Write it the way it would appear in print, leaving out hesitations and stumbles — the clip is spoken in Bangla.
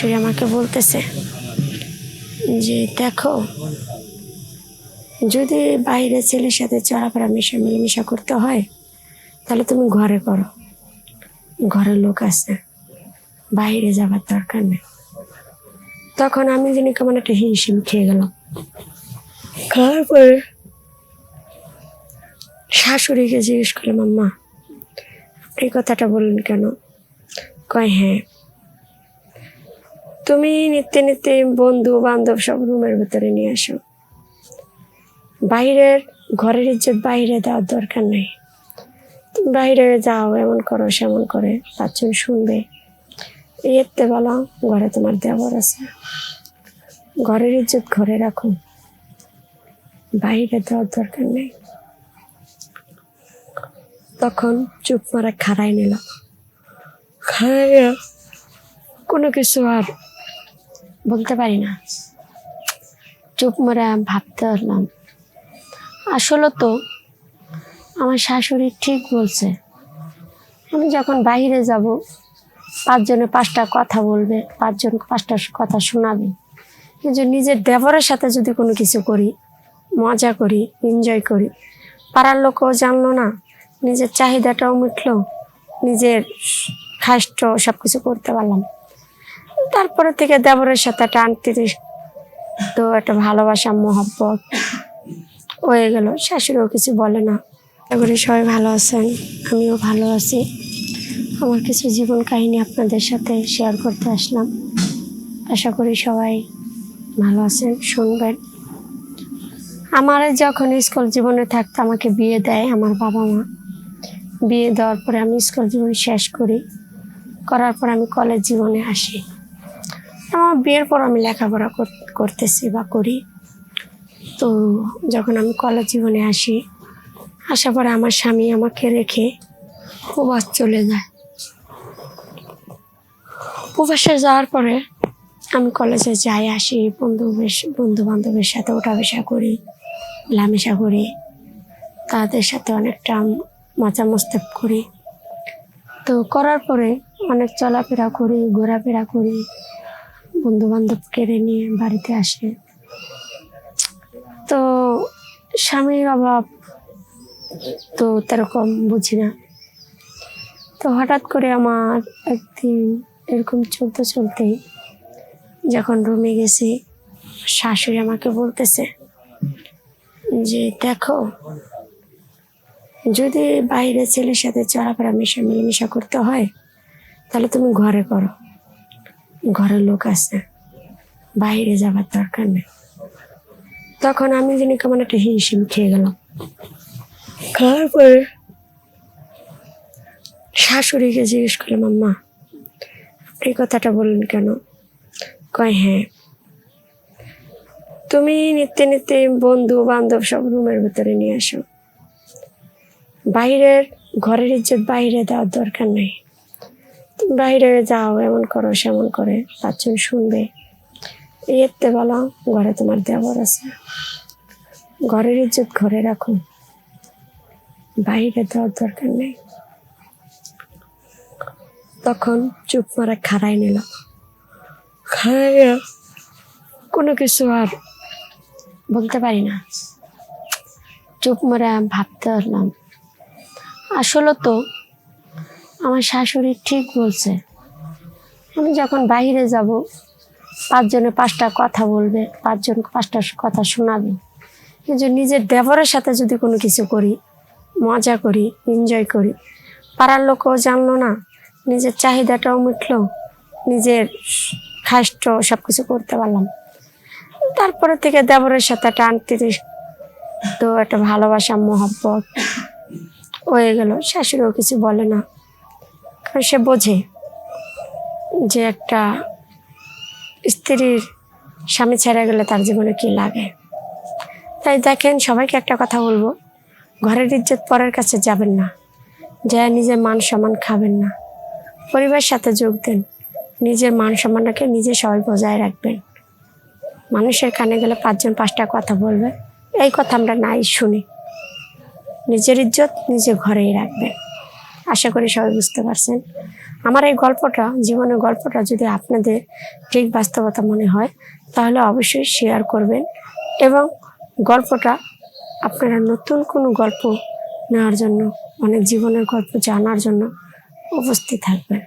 শাশুড়ি আমাকে বলতেছে যে দেখো, যদি বাইরে ছেলের সাথে চলাফেরা মিলেমিশা করতে হয় তাহলে তুমি ঘরে করো, ঘরের লোক আছে, বাইরে যাবার দরকার নেই। তখন আমি যিনি কেমন একটা হিমশিম খেয়ে গেলাম। খাওয়ার পরে শাশুড়িকে জিজ্ঞেস করলাম, আম্মা এই কথাটা বললেন কেন? কয় হ্যাঁ, তুমি নিত্যে নিত্যে বন্ধু বান্ধব সব রুমের ভিতরে নিয়ে আসো, বাইরের ঘরের ইজ্জত বাইরে দেওয়ার দরকার নেই। তুমি বাইরে যাও, এমন করো সেমন করে, পাঁচজন শুনবে। এতে বলো ঘরে তোমার দেবর আছে, ঘরের ইজ্জত ঘরে রাখো, বাইরে দেওয়ার দরকার নেই। তখন চুপ মারা খাড়াই নিলাম, খাড়াইয়া কোনো কিছু আর বলতে পারি না, চুপ মারা ভাবতে পারলাম আসলে তো আমার শাশুড়ি ঠিক বলছে। আমি যখন বাইরে যাব, পাঁচজনে পাঁচটা কথা বলবে, পাঁচজন পাঁচটা কথা শোনাবে, কিন্তু নিজের দেবরের সাথে যদি কোনো কিছু করি, মজা করি, এনজয় করি, পাড়ার লোকও জানলো না, নিজের চাহিদাটাও মিটলো, নিজের খাষ্ট সব কিছু করতে পারলাম। তারপরে থেকে দেবরের সাথে একটা আন্তরিক তো একটা ভালোবাসা মহব্বত হয়ে গেল। শাশুড়িও কিছু বলে না। আশা করি সবাই ভালো আছেন, আমিও ভালো আছি। আমার কিছু জীবন কাহিনী আপনাদের সাথে শেয়ার করতে আসলাম। আশা করি সবাই ভালো আছেন, শুনবেন। আমার যখন স্কুল জীবনে থাকতে আমাকে বিয়ে দেয় আমার বাবা মা, বিয়ে দেওয়ার পরে আমি স্কুল জীবন শেষ করি, করার পর আমি কলেজ জীবনে আসি। আমার বিয়ের পর আমি লেখাপড়া করতেছি বা করি। তো যখন আমি কলেজ জীবনে আসি, আসার পরে আমার স্বামী আমাকে রেখে প্রবাস চলে যায়। প্রবাসে যাওয়ার পরে আমি কলেজে যাই আসি, বন্ধু বান্ধবের সাথে ওঠা বসা করি, মেলামেশা করি, তাদের সাথে অনেকটা মজা মস্তি করি। তো করার পরে অনেক চলাফেরা করি, ঘোরাফেরা করি, বন্ধু বান্ধব কেড়ে নিয়ে বাড়িতে আসে। তো স্বামীর অভাব তো তেরকম বুঝি না। তো হঠাৎ করে আমার একদিন এরকম চলতেই যখন রুমে গেছি, শাশুড়ি আমাকে বলতেছে যে দেখো, যদি বাইরে ছেলের সাথে চলাফেরা মিলেমিশা করতে হয় তাহলে তুমি ঘরে করো, ঘরের লোক আছে, বাইরে যাবার দরকার নেই। তখন আমি যিনি কেমন একটা হিমশিম খেয়ে গেলাম। খাওয়ার পরে শাশুড়িকে জিজ্ঞেস করলাম, আম্মা এই কথাটা বললেন কেন? কয় হ্যাঁ, তুমি নিত্যে নিত্যে বন্ধু বান্ধব সব রুমের ভিতরে নিয়ে আসো, বাইরের ঘরের ইজ্জত বাইরে দেওয়ার দরকার নেই। তুমি বাইরে যাও, এমন করো সেমন করে, পাঁচজন শুনবে। এতে বলো ঘরে তোমার দেবর আছে, ঘরের ইজ্জত ঘরে রাখো, বাইরে দেওয়ার দরকার নেই। তখন চুপ মারা খাড়াই নিলাম, খাড়াইয়া কোনো কিছু আর বলতে পারি না, চুপ মারা ভাবতে পারলাম আসলে তো আমার শাশুড়ি ঠিক বলছে। আমি যখন বাইরে যাব, পাঁচজনে পাঁচটা কথা বলবে, পাঁচজন পাঁচটা কথা শোনাবে, কিন্তু নিজের দেবরের সাথে যদি কোনো কিছু করি, মজা করি, এনজয় করি, পাড়ার লোকও জানলো না, নিজের চাহিদাটাও মিটলো, নিজের খাষ্ট সব কিছু করতে পারলাম। তারপরে থেকে দেবরের সাথে একটা আন্তরিক তো একটা ভালোবাসা মহব্বত হয়ে গেল। শাশুড়িও কিছু বলে না, কারণ সে বোঝে যে একটা স্ত্রীর স্বামী ছেড়ে গেলে তার জীবনে কি লাগে। তাই দেখেন, সবাইকে একটা কথা বলবো, ঘরের ইজ্জত পরের কাছে যাবেন না, যা নিজের মান সম্মান খাবেন না, পরিবারের সাথে যোগ দেন, নিজের মান সম্মানটাকে নিজে সবাই বজায় রাখবেন। মানুষের কানে গেলে পাঁচজন পাঁচটা কথা বলবে, এই কথা আমরা নাই শুনি। নিজের ইজ্জত নিজে ঘরেই রাখবেন। আশা করি সবাই বুঝতে পারছেন। আমার এই গল্পটা, জীবনের গল্পটা যদি আপনাদের ঠিক বাস্তবতা মনে হয় তাহলে অবশ্যই শেয়ার করবেন, এবং গল্পটা আপনারা নতুন কোনো গল্প নেওয়ার জন্য, অনেক জীবনের গল্প জানার জন্য উপস্থিত থাকবেন।